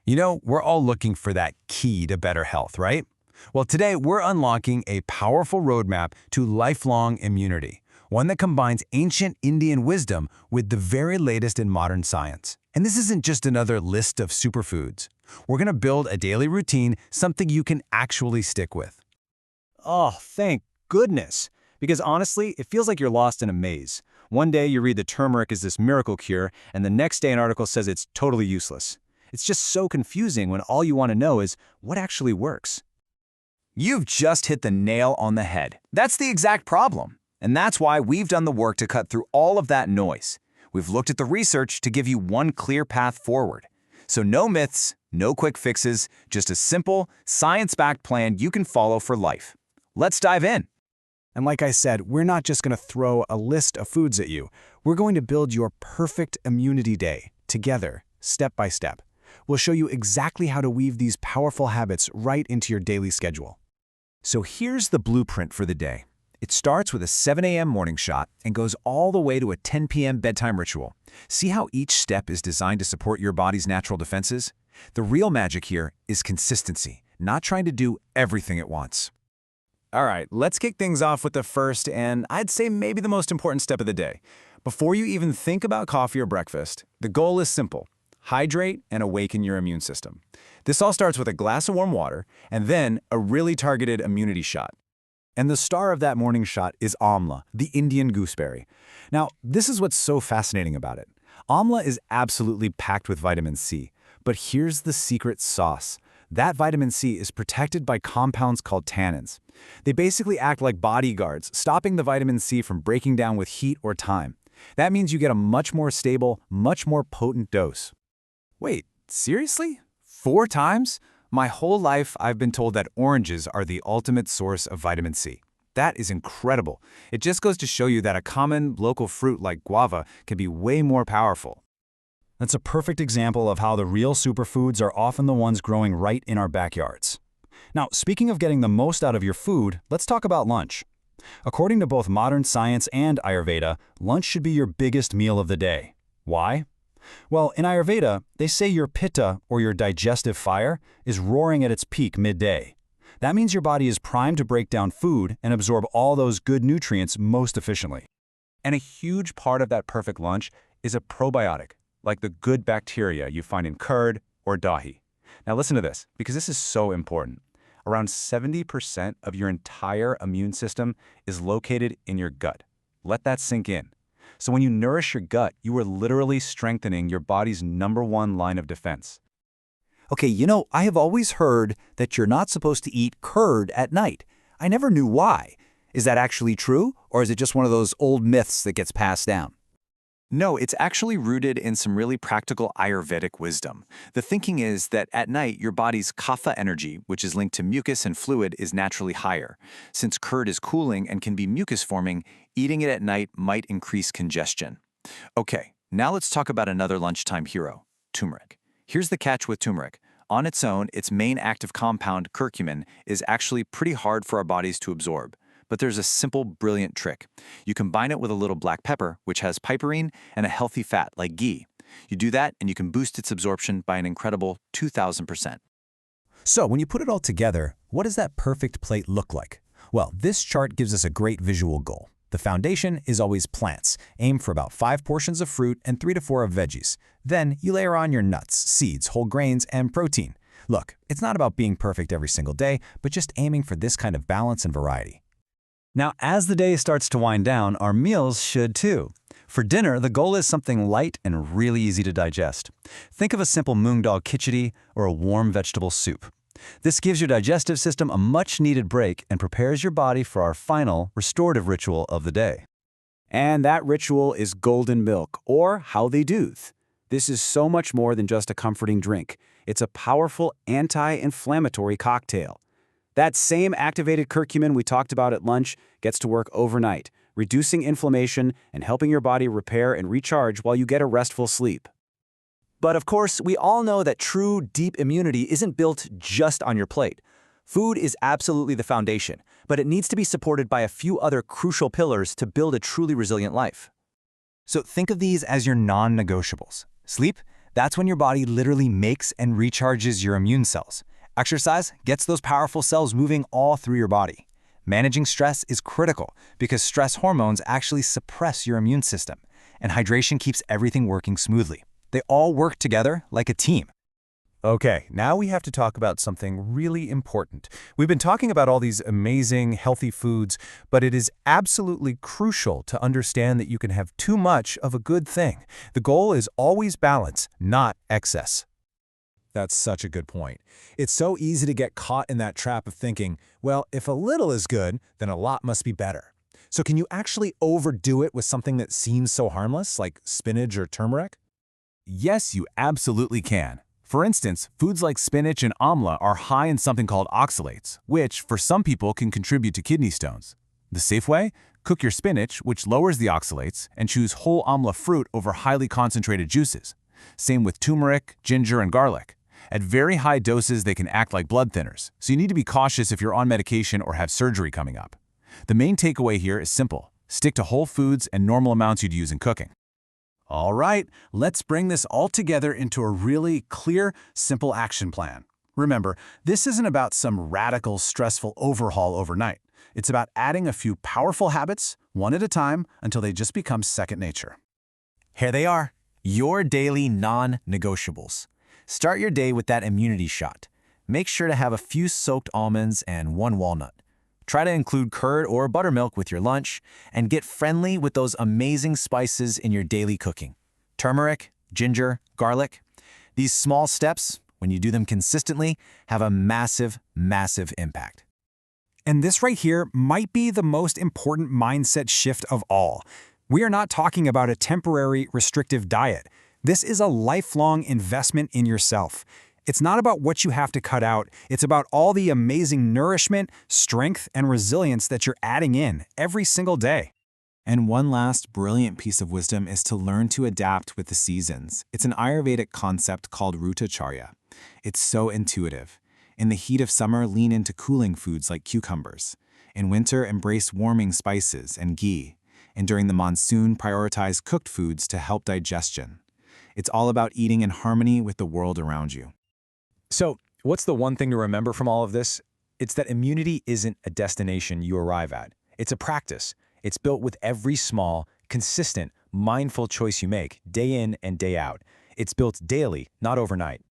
You know, we're all looking for that key to better health, right? Well, today we're unlocking a powerful roadmap to lifelong immunity, one that combines ancient Indian wisdom with the very latest in modern science. And this isn't just another list of superfoods. We're going to build a daily routine, something you can actually stick with. Oh, thank goodness. Because honestly, it feels like you're lost in a maze. One day you read that turmeric is this miracle cure, and the next day an article says it's totally useless. It's just so confusing when all you want to know is what actually works. You've just hit the nail on the head. That's the exact problem. And that's why we've done the work to cut through all of that noise. We've looked at the research to give you one clear path forward. So no myths, no quick fixes, just a simple, science-backed plan you can follow for life. Let's dive in. And like I said, we're not just going to throw a list of foods at you. We're going to build your perfect immunity day, together, step by step. We'll show you exactly how to weave these powerful habits right into your daily schedule. So here's the blueprint for the day. It starts with a 7 a.m. morning shot and goes all the way to a 10 p.m. bedtime ritual. See how each step is designed to support your body's natural defenses? The real magic here is consistency, not trying to do everything at once. All right, let's kick things off with the first and I'd say maybe the most important step of the day. Before you even think about coffee or breakfast, the goal is simple. Hydrate and awaken your immune system. This all starts with a glass of warm water and then a really targeted immunity shot. And the star of that morning shot is Amla, the Indian gooseberry. Now, this is what's so fascinating about it. Amla is absolutely packed with vitamin C, but here's the secret sauce. That vitamin C is protected by compounds called tannins. They basically act like bodyguards, stopping the vitamin C from breaking down with heat or time. That means you get a much more stable, much more potent dose. Wait, seriously? 4 times? My whole life, I've been told that oranges are the ultimate source of vitamin C. That is incredible. It just goes to show you that a common local fruit like guava can be way more powerful. That's a perfect example of how the real superfoods are often the ones growing right in our backyards. Now, speaking of getting the most out of your food, let's talk about lunch. According to both modern science and Ayurveda, lunch should be your biggest meal of the day. Why? Well, in Ayurveda, they say your pitta, or your digestive fire, is roaring at its peak midday. That means your body is primed to break down food and absorb all those good nutrients most efficiently. And a huge part of that perfect lunch is a probiotic, like the good bacteria you find in curd or dahi. Now listen to this, because this is so important. Around 70% of your entire immune system is located in your gut. Let that sink in. So when you nourish your gut, you are literally strengthening your body's #1 line of defense. Okay, I have always heard that you're not supposed to eat curd at night. I never knew why. Is that actually true, or is it just one of those old myths that gets passed down? No, it's actually rooted in some really practical Ayurvedic wisdom. The thinking is that at night, your body's kapha energy, which is linked to mucus and fluid, is naturally higher. Since curd is cooling and can be mucus-forming, eating it at night might increase congestion. Okay, now let's talk about another lunchtime hero, turmeric. Here's the catch with turmeric. On its own, its main active compound, curcumin, is actually pretty hard for our bodies to absorb. But there's a simple, brilliant trick. You combine it with a little black pepper, which has piperine, and a healthy fat like ghee. You do that, and you can boost its absorption by an incredible 2,000%. So when you put it all together, what does that perfect plate look like? Well, this chart gives us a great visual goal. The foundation is always plants. Aim for about 5 portions of fruit and 3 to 4 of veggies. Then you layer on your nuts, seeds, whole grains, and protein. Look, it's not about being perfect every single day, but just aiming for this kind of balance and variety. Now, as the day starts to wind down, our meals should too. For dinner, the goal is something light and really easy to digest. Think of a simple moong dal khichdi or a warm vegetable soup. This gives your digestive system a much-needed break and prepares your body for our final restorative ritual of the day. And that ritual is golden milk, or haldi doodh. This is so much more than just a comforting drink. It's a powerful anti-inflammatory cocktail. That same activated curcumin we talked about at lunch gets to work overnight, reducing inflammation and helping your body repair and recharge while you get a restful sleep. But of course, we all know that true, deep immunity isn't built just on your plate. Food is absolutely the foundation, but it needs to be supported by a few other crucial pillars to build a truly resilient life. So think of these as your non-negotiables. Sleep, That's when your body literally makes and recharges your immune cells. Exercise gets those powerful cells moving all through your body. Managing stress is critical because stress hormones actually suppress your immune system, and hydration keeps everything working smoothly. They all work together like a team. Okay, now we have to talk about something really important. We've been talking about all these amazing, healthy foods, but it is absolutely crucial to understand that you can have too much of a good thing. The goal is always balance, not excess. That's such a good point. It's so easy to get caught in that trap of thinking, well, if a little is good, then a lot must be better. So can you actually overdo it with something that seems so harmless, like spinach or turmeric? Yes, you absolutely can. For instance, foods like spinach and amla are high in something called oxalates, which, for some people, can contribute to kidney stones. The safe way? Cook your spinach, which lowers the oxalates, and choose whole amla fruit over highly concentrated juices. Same with turmeric, ginger, and garlic. At very high doses, they can act like blood thinners, so you need to be cautious if you're on medication or have surgery coming up. The main takeaway here is simple. Stick to whole foods and normal amounts you'd use in cooking. All right, let's bring this all together into a really clear, simple action plan. Remember, this isn't about some radical, stressful overhaul overnight. It's about adding a few powerful habits, one at a time, until they just become second nature. Here they are, your daily non-negotiables. Start your day with that immunity shot. Make sure to have a few soaked almonds and 1 walnut. Try to include curd or buttermilk with your lunch, and get friendly with those amazing spices in your daily cooking. Turmeric, ginger, garlic. These small steps, when you do them consistently, have a massive, massive impact. And this right here might be the most important mindset shift of all. We are not talking about a temporary, restrictive diet. This is a lifelong investment in yourself. It's not about what you have to cut out. It's about all the amazing nourishment, strength, and resilience that you're adding in every single day. And one last brilliant piece of wisdom is to learn to adapt with the seasons. It's an Ayurvedic concept called Rutacharya. It's so intuitive. In the heat of summer, lean into cooling foods like cucumbers. In winter, embrace warming spices and ghee. And during the monsoon, prioritize cooked foods to help digestion. It's all about eating in harmony with the world around you. So, what's the one thing to remember from all of this? It's that immunity isn't a destination you arrive at. It's a practice. It's built with every small, consistent, mindful choice you make, day in and day out. It's built daily, not overnight.